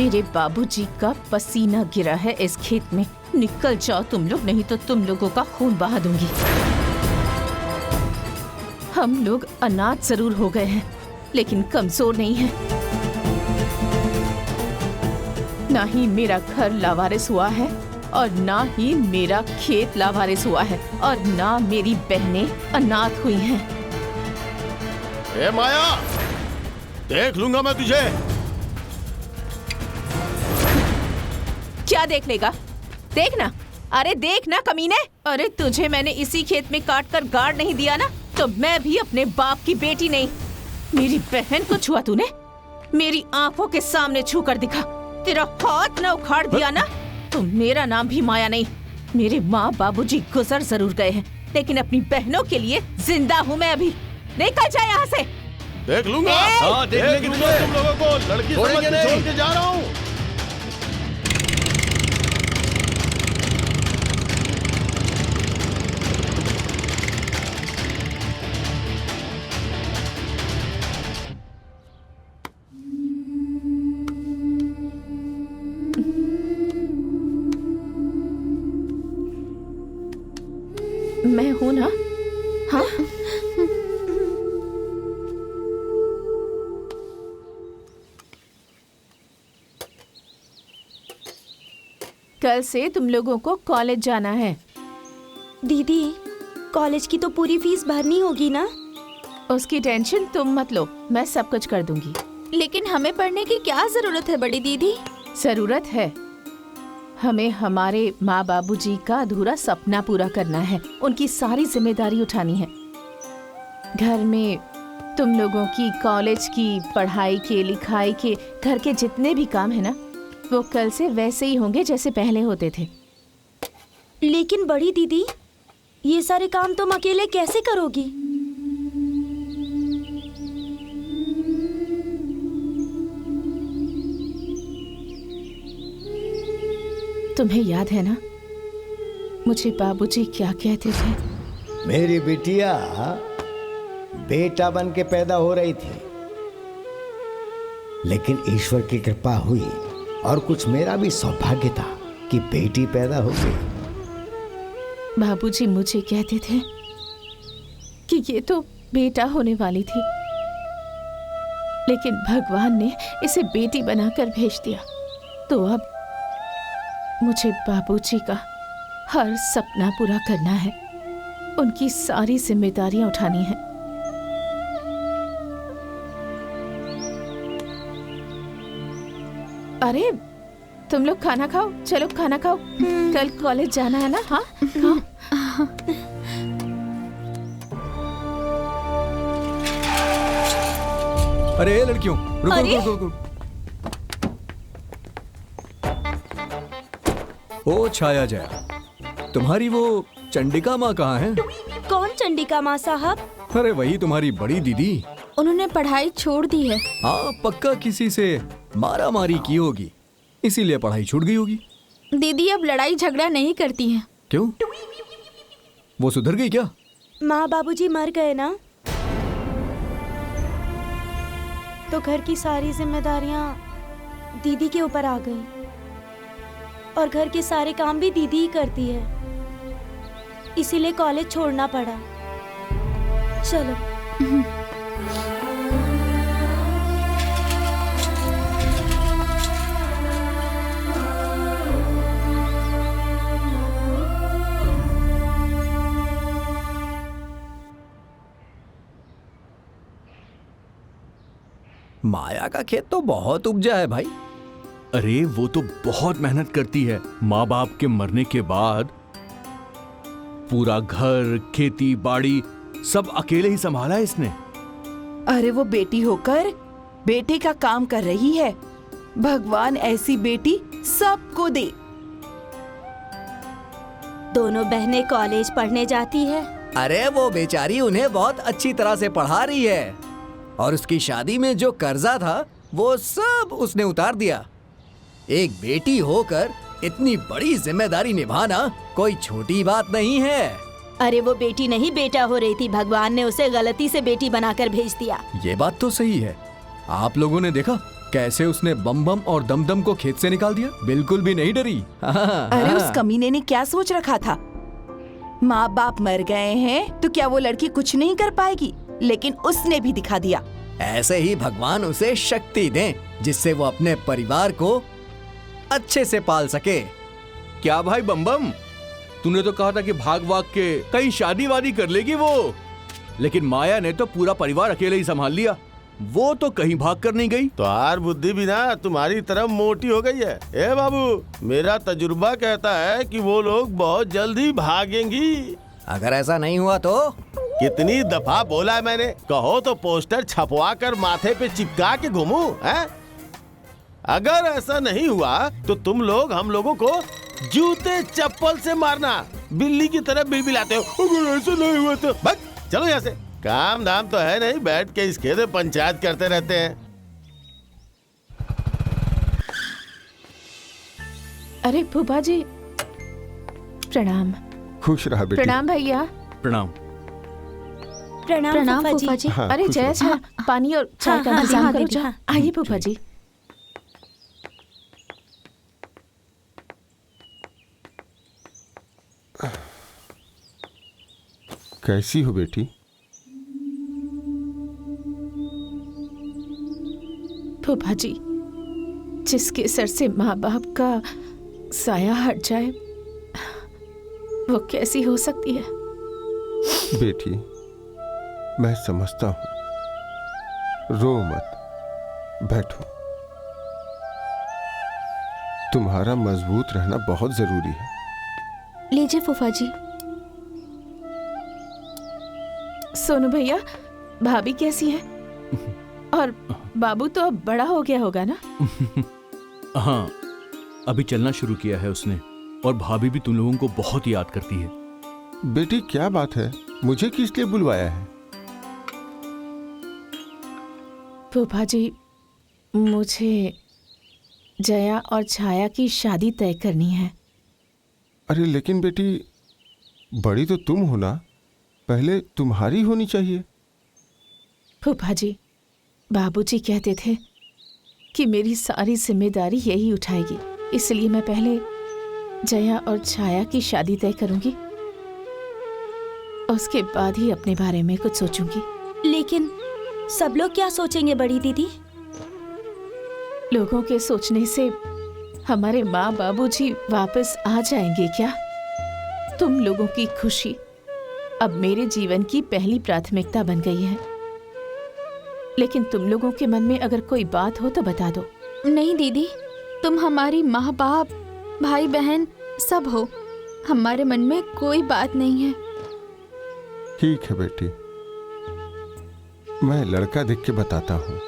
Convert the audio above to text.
मेरे बाबूजी का पसीना गिरा है इस खेत में। निकल जाओ तुम लोग, नहीं तो तुम लोगों का खून बहा दूंगी। हम लोग अनाथ जरूर हो गए हैं, लेकिन कमजोर नहीं हैं। ना ही मेरा घर लावारिस हुआ है और ना ही मेरा खेत लावारिस हुआ है और ना मेरी बहनें अनाथ हुई हैं। ए माया, देख लूंगा मैं तुझे। क्या देख लेगा? देखना, अरे देखना कमीने। अरे तुझे मैंने इसी खेत में काट कर गाड़ नहीं दिया ना, तो मैं भी अपने बाप की बेटी नहीं। मेरी बहन को छुआ तूने, मेरी आंखों के सामने छू कर दिखा। तेरा हाथ न उखाड़ दिया ना, तो मेरा नाम भी माया नहीं। मेरे माँ बाबूजी गुजर जरूर गए हैं, लेकिन अपनी बहनों के लिए जिंदा हूँ मैं अभी। निकल जाए यहाँ से। देख लूंगा। हाँ, देख लूंगा तुम लोगों को। लड़की समझ के छोड़ के जा रहा हूँ। मैं हूँ ना? हाँ, कल से तुम लोगों को कॉलेज जाना है। दीदी, कॉलेज की तो पूरी फीस भरनी होगी ना? उसकी टेंशन तुम मत लो, मैं सब कुछ कर दूंगी। लेकिन हमें पढ़ने की क्या जरूरत है बड़ी दीदी? जरूरत है, हमें हमारे माँ बाबूजी का अधूरा सपना पूरा करना है। उनकी सारी जिम्मेदारी उठानी है। घर में तुम लोगों की कॉलेज की पढ़ाई के, लिखाई के, घर के जितने भी काम है ना, वो कल से वैसे ही होंगे जैसे पहले होते थे। लेकिन बड़ी दीदी, ये सारे काम तुम अकेले कैसे करोगी? तुम्हें याद है ना मुझे बाबूजी क्या कहते थे? मेरी बिटिया बेटा बन के पैदा हो रही थी, लेकिन ईश्वर की कृपा हुई और कुछ मेरा भी सौभाग्य था कि बेटी पैदा हो गई। बाबूजी मुझे कहते थे कि ये तो बेटा होने वाली थी, लेकिन भगवान ने इसे बेटी बनाकर भेज दिया। तो अब मुझे बाबूजी का हर सपना पूरा करना है, उनकी सारी जिम्मेदारियां उठानी है। अरे तुम लोग खाना खाओ, चलो खाना खाओ। कल कॉलेज जाना है ना? हाँ खाओ। अरे लड़कियों, रुको रुको रुको। ओ छाया जया, तुम्हारी वो चंडिका माँ कहाँ है? कौन चंडिका माँ साहब? अरे वही तुम्हारी बड़ी दीदी। उन्होंने पढ़ाई छोड़ दी है। हाँ, पक्का किसी से मारा मारी की होगी, इसीलिए पढ़ाई छूट गई होगी। दीदी अब लड़ाई झगड़ा नहीं करती हैं। क्यों? वो सुधर गई क्या? माँ बाबूजी मर गए ना, तो घर की सारी जिम्मेदारियां दीदी के ऊपर आ गई और घर के सारे काम भी दीदी ही करती है, इसीलिए कॉलेज छोड़ना पड़ा। चलो। माया का खेत तो बहुत उपजा है भाई। अरे वो तो बहुत मेहनत करती है। माँ बाप के मरने के बाद पूरा घर, खेती बाड़ी सब अकेले ही संभाला है इसने। अरे वो बेटी होकर बेटे का काम कर रही है। भगवान ऐसी बेटी सबको दे। दोनों बहनें कॉलेज पढ़ने जाती है। अरे वो बेचारी उन्हें बहुत अच्छी तरह से पढ़ा रही है और उसकी शादी में जो कर्जा था वो सब उसने उतार दिया। एक बेटी होकर इतनी बड़ी जिम्मेदारी निभाना कोई छोटी बात नहीं है। अरे वो बेटी नहीं बेटा हो रही थी, भगवान ने उसे गलती से बेटी बनाकर भेज दिया। ये बात तो सही है। आप लोगों ने देखा कैसे उसने बम बम और दम दम को खेत से निकाल दिया, बिल्कुल भी नहीं डरी। अरे उस कमीने ने क्या सोच रखा था? माँ बाप मर गए हैं तो क्या वो लड़की कुछ नहीं कर पाएगी? लेकिन उसने भी दिखा दिया। ऐसे ही भगवान उसे शक्ति दें जिससे वो अपने परिवार को अच्छे से पाल सके। क्या भाई बम बम, तूने तो कहा था कि भाग भाग के कहीं शादी वादी कर लेगी वो, लेकिन माया ने तो पूरा परिवार अकेले ही संभाल लिया। वो तो कहीं भाग कर नहीं गई। तो यार बुद्धि भी ना तुम्हारी तरफ मोटी हो गई है। ए बाबू, मेरा तजुर्बा कहता है कि वो लोग बहुत जल्द ही भागेंगी। अगर ऐसा नहीं हुआ तो? कितनी दफा बोला है मैंने, कहो तो पोस्टर छपवा कर माथे पे चिपका के घूमूं, हैं? अगर ऐसा नहीं हुआ तो तुम लोग हम लोगों को जूते चप्पल से मारना, बिल्ली की तरह बिलबिलाते हो। अगर ऐसा नहीं हुआ तो भाग, चलो यहाँ से। काम धाम तो है नहीं, बैठ के इस खेत में पंचायत करते रहते हैं। अरे फूफा जी, प्रणाम। खुश रहा बेटी। प्रणाम भैया। प्रणाम। प्रणाम फूफा जी। हाँ, अरे खुश जय रहो। छा, पानी और चाय का हाँ, इंतजाम हाँ, करो। बेटी, जाओ। हाँ। आइए फूफा जी। कैसी हो बेटी? फूफा जी, जिसके सर से माँ बाप का साया हट जाए वो कैसी हो सकती है? बेटी, मैं समझता हूं, रो मत, बैठो। तुम्हारा मजबूत रहना बहुत जरूरी है। लीजिए फूफा जी। सोनू भैया, भाभी कैसी है? और बाबू तो अब बड़ा हो गया होगा ना? हाँ, अभी चलना शुरू किया है उसने, और भाभी भी तुम लोगों को बहुत याद करती है। बेटी क्या बात है, मुझे किस लिए बुलवाया है? फूफा जी, मुझे जया और छाया की शादी तय करनी है। अरे लेकिन बेटी, बड़ी तो तुम हो ना, पहले तुम्हारी होनी चाहिए। फूफा जी, बाबूजी कहते थे कि मेरी सारी जिम्मेदारी यही उठाएगी, इसलिए मैं पहले जया और छाया की शादी तय करूंगी, उसके बाद ही अपने बारे में कुछ सोचूंगी। लेकिन सब लोग क्या सोचेंगे बड़ी दीदी? लोगों के सोचने से हमारे माँ बाबूजी वापस आ जाएंगे क्या? तुम लोगों की खुशी अब मेरे जीवन की पहली प्राथमिकता बन गई है, लेकिन तुम लोगों के मन में अगर कोई बात हो तो बता दो। नहीं दीदी, तुम हमारी माँ बाप, भाई बहन सब हो, हमारे मन में कोई बात नहीं है। ठीक है बेटी, मैं लड़का देख के बताता हूँ।